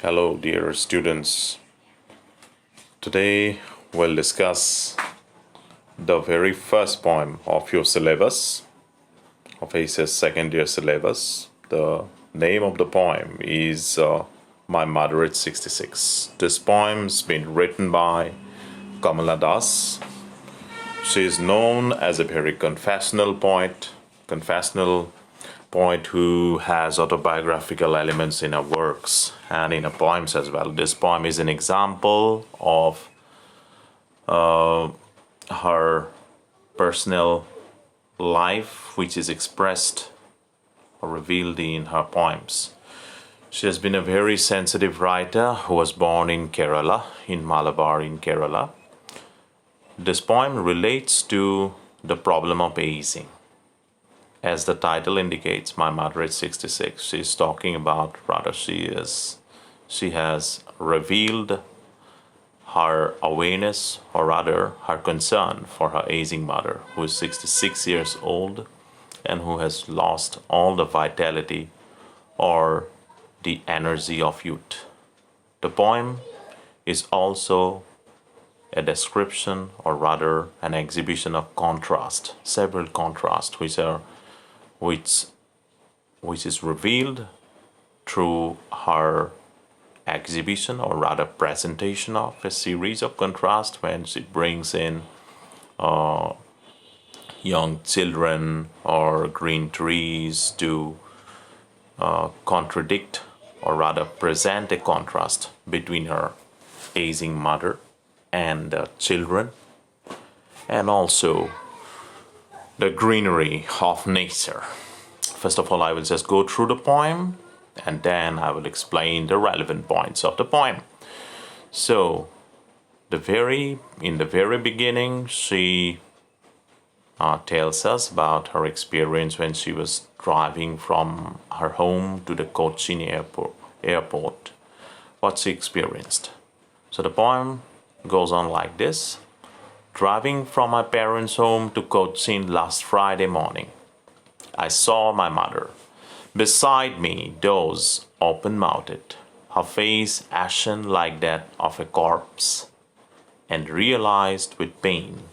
Hello, dear students. Today we'll discuss the very first poem of your syllabus, of ACES second year syllabus. The name of the poem is My Mother at 66. This poem's been written by Kamala Das. She is known as a very confessional poet who has autobiographical elements in her works and in her poems as well. This poem is an example of her personal life, which is expressed or revealed in her poems. She has been a very sensitive writer who was born in Kerala, in Malabar, in Kerala. This poem relates to the problem of aging. As the title indicates, My Mother is 66. She's talking about, rather, she has revealed her awareness, or rather, her concern for her aging mother, who is 66 years old and who has lost all the vitality or the energy of youth. The poem is also a description, or rather, an exhibition of contrast, several contrasts, which is revealed through her exhibition, or rather presentation of a series of contrasts when she brings in young children or green trees to contradict, or rather present a contrast between her aging mother and the children, and also the greenery of nature. First of all, I will just go through the poem and then I will explain the relevant points of the poem. So, in the very beginning, she tells us about her experience when she was driving from her home to the Cochin airport, what she experienced. So the poem goes on like this. Driving from my parents' home to Cochin last Friday morning, I saw my mother. Beside me dozed, open-mouthed, her face ashen like that of a corpse, and realized with pain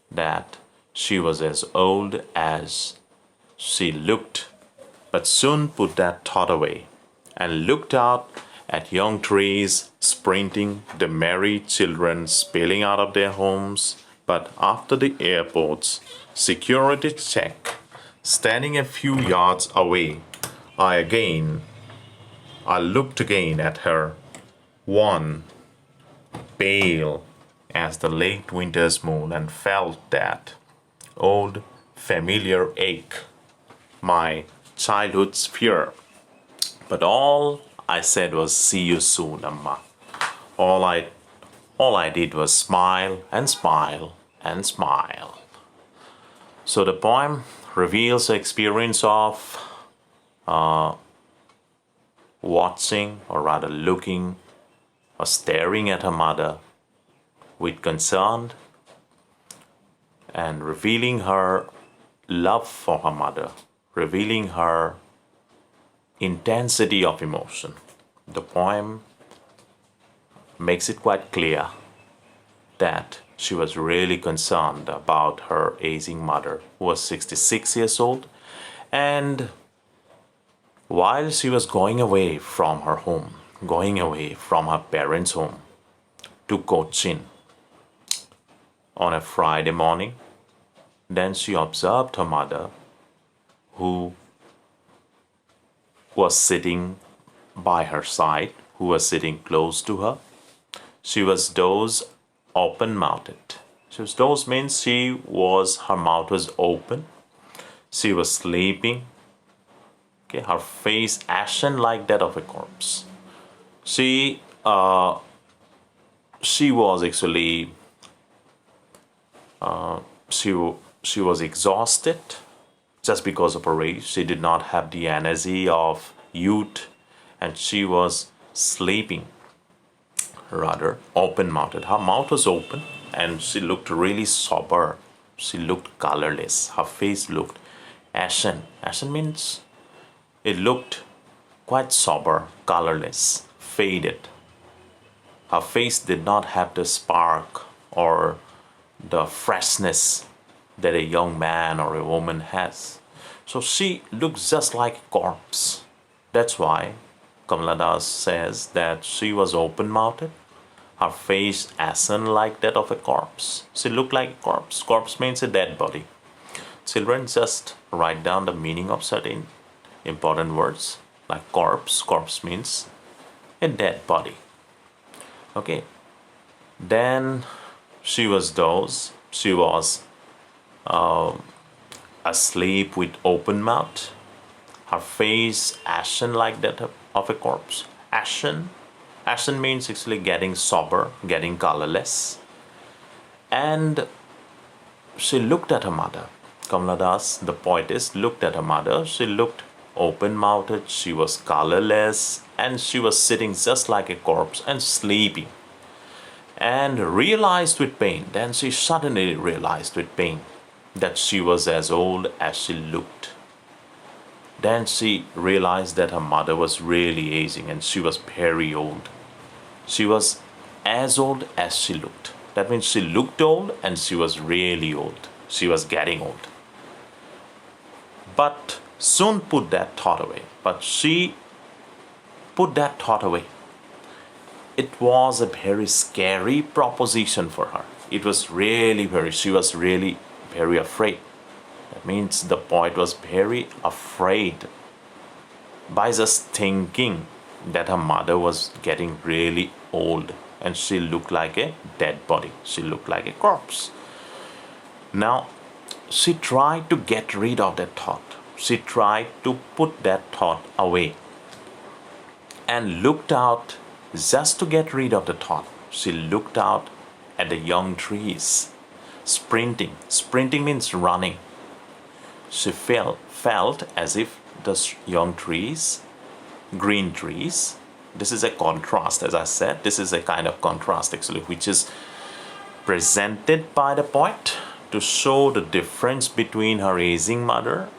that she was as old as she looked, but soon put that thought away and looked out at young trees sprinting, the merry children spilling out of their homes. But after the airport's security check, standing a few yards away, I looked again at her, wan, pale as the late winter's moon, and felt that old familiar ache, my childhood's fear. But all I said was, "See you soon, Amma." All I did was smile and smile and smile. So the poem reveals the experience of watching, or rather looking or staring at her mother with concern, and revealing her love for her mother, revealing her intensity of emotion. The poem makes it quite clear that she was really concerned about her aging mother, who was 66 years old, and while she was going away from her home, going away from her parents' home to Cochin on a Friday morning, then she observed her mother, who was sitting by her side, who was sitting close to her. She was dozed, open-mouthed. Dozed means her mouth was open. She was sleeping. Okay, her face ashen like that of a corpse. She was actually she was exhausted just because of her age. She did not have the energy of youth, and she was sleeping, rather open-mouthed. Her mouth was open and she looked really sober. She looked colorless. Her face looked ashen. Ashen means it looked quite sober, colorless, faded. Her face did not have the spark or the freshness that a young man or a woman has. So she looks just like a corpse. That's why Kamala Das says that she was open mouthed, her face ashen like that of a corpse. She looked like a corpse. Corpse means a dead body. Children, just write down the meaning of certain important words like corpse. Corpse means a dead body. Okay. Then she was dozed. She was asleep with open mouth. Her face ashen like that of a corpse. Ashen. Ashen means actually getting sober, getting colorless. And she looked at her mother. Kamala Das, the poetess, looked at her mother. She looked open-mouthed, she was colorless, and she was sitting just like a corpse and sleeping. And realized with pain, then she suddenly realized with pain that she was as old as she looked. Then she realized that her mother was really aging and she was very old. She was as old as she looked. That means she looked old and she was really old. She was getting old. But soon put that thought away. But she put that thought away. It was a very scary proposition for her. It was she was really very afraid. That means the poet was very afraid by just thinking that her mother was getting really old and she looked like a dead body. She looked like a corpse. Now, she tried to get rid of that thought. She tried to put that thought away and looked out just to get rid of the thought. She looked out at the young trees, sprinting. Sprinting means running. She felt as if the young trees, green trees, this is a contrast, as I said. This is a kind of contrast actually, which is presented by the poet to show the difference between her aging mother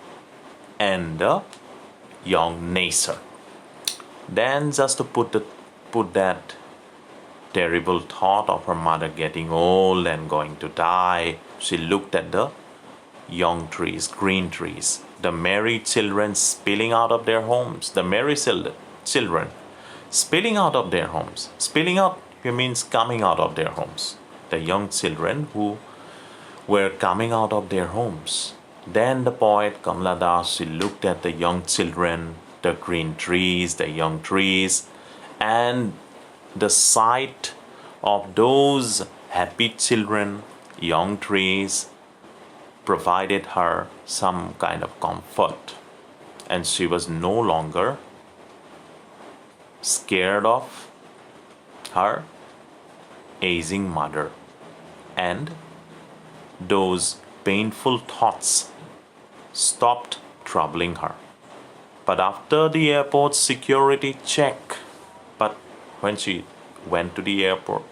and the young nature. Then just to put that terrible thought of her mother getting old and going to die, she looked at the young trees, green trees, the merry children spilling out of their homes, the merry children spilling out of their homes. Spilling out here means coming out of their homes. The young children who were coming out of their homes. Then the poet Kamala Das, she looked at the young children, the green trees, the young trees, and the sight of those happy children, young trees, provided her some kind of comfort. And she was no longer scared of her aging mother. And those painful thoughts stopped troubling her. But after the airport security check, but when she went to the airport,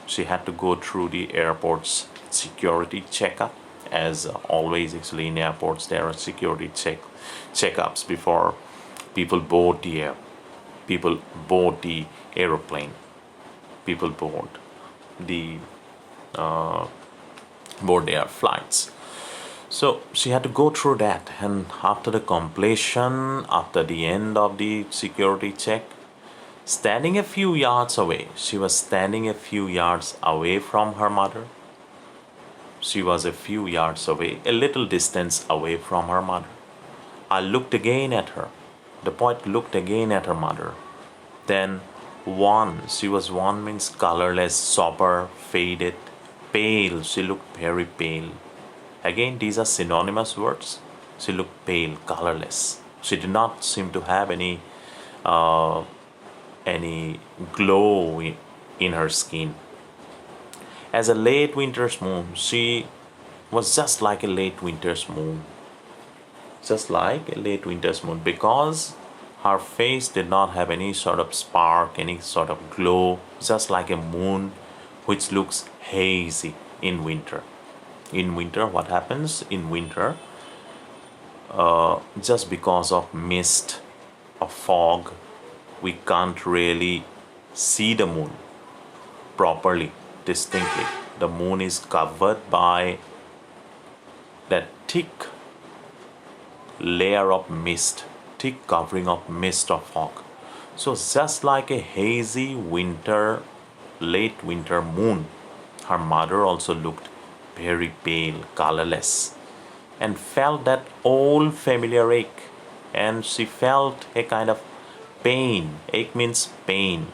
she had to go through the airport's security checkup. As always, actually in airports, there are security checkups before people board the aeroplane. People board their flights. So she had to go through that, and after the completion, after the end of the security check, standing a few yards away, she was standing a few yards away from her mother. She was a few yards away, a little distance away from her mother. I looked again at her. The poet looked again at her mother. Then she was wan means colorless, sober, faded, pale. She looked very pale. Again, these are synonymous words. She looked pale, colorless. She did not seem to have any glow in her skin. As a late winter's moon, she was just like a late winter's moon. Just like a late winter's moon, because her face did not have any sort of spark, any sort of glow, just like a moon which looks hazy in winter. In winter, what happens? In winter, just because of mist, of fog, we can't really see the moon properly, distinctly. The moon is covered by that thick layer of mist, thick covering of mist or fog. So just like a hazy winter, late winter moon, her mother also looked very pale, colorless, and felt that old familiar ache. And she felt a kind of pain. Ache means pain.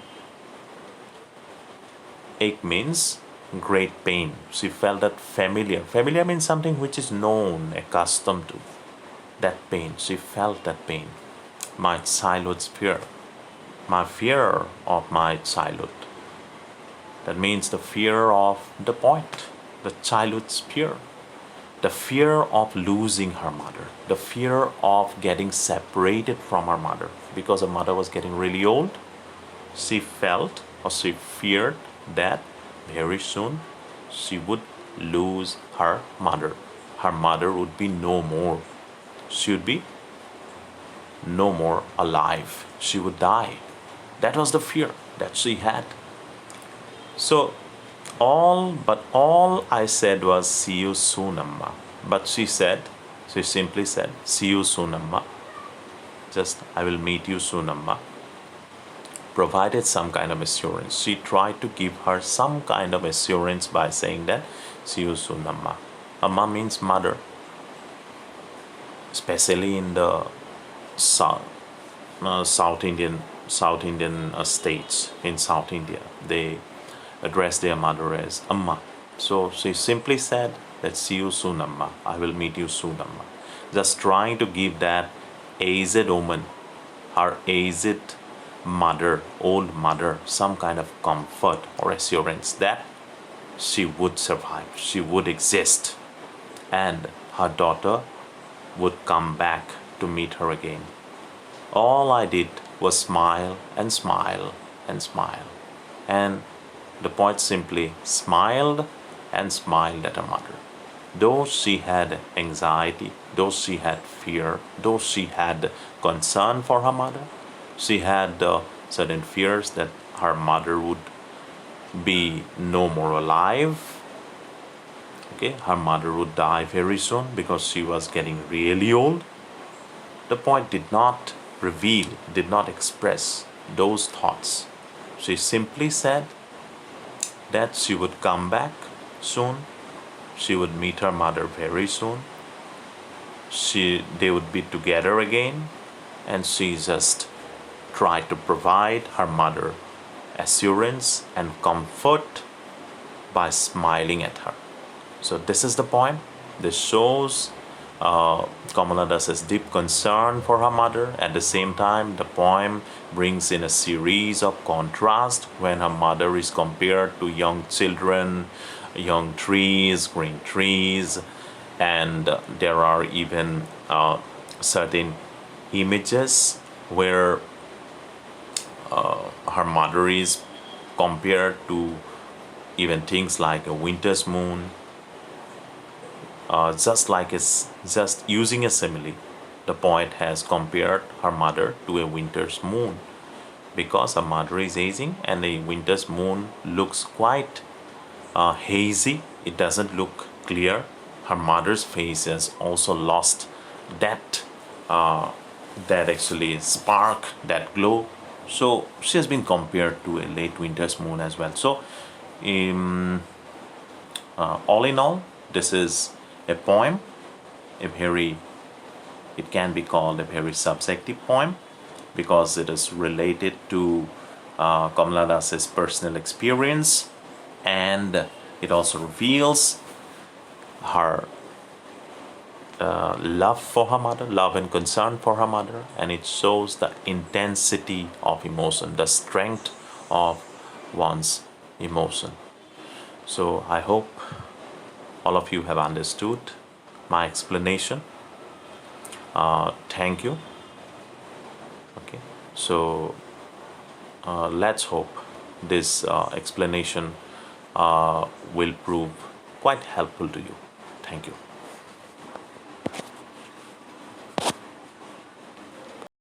Ache means great pain. She felt that familiar. Familiar means something which is known, accustomed to. That pain. She felt that pain. My childhood's fear. My fear of my childhood. That means the fear of the poet, the childhood's fear. The fear of losing her mother, the fear of getting separated from her mother because her mother was getting really old. She felt or she feared that very soon she would lose her mother. Her mother would be no more. She would be no more alive. She would die. That was the fear that she had. So all I said was, see you soon, Amma. But she simply said, see you soon, Amma. Just, I will meet you soon, Amma. Provided some kind of assurance. She tried to give her some kind of assurance by saying that, see you soon, Amma. Amma means mother. Especially in the South Indian states, in South India, they address their mother as Amma. So she simply said that, see you soon, Amma. I will meet you soon, Amma. Just trying to give that aged woman, her aged mother, old mother, some kind of comfort or assurance that she would survive, she would exist, and her daughter would come back to meet her again. All I did was smile and smile and smile. And the poet simply smiled and smiled at her mother. Though she had anxiety, though she had fear, though she had concern for her mother, she had certain fears that her mother would be no more alive. Okay, her mother would die very soon because she was getting really old. The poet did not reveal, did not express those thoughts. She simply said that she would come back soon, she would meet her mother very soon, they would be together again, and she just tried to provide her mother assurance and comfort by smiling at her. So this is the poem. This shows Kamala Das's deep concern for her mother. At the same time, the poem brings in a series of contrast when her mother is compared to young children, young trees, green trees, and there are even certain images where her mother is compared to even things like a winter's moon. Just using a simile, the poet has compared her mother to a winter's moon because her mother is aging and the winter's moon looks quite hazy. It doesn't look clear. Her mother's face has also lost that actually spark, that glow. So she has been compared to a late winter's moon as well. So all in all, this is a poem, it can be called a very subjective poem because it is related to Kamala Das's personal experience, and it also reveals her love for her mother, love and concern for her mother, and it shows the intensity of emotion, the strength of one's emotion. So I hope all of you have understood my explanation. Thank you. Okay, so let's hope this explanation will prove quite helpful to you. Thank you.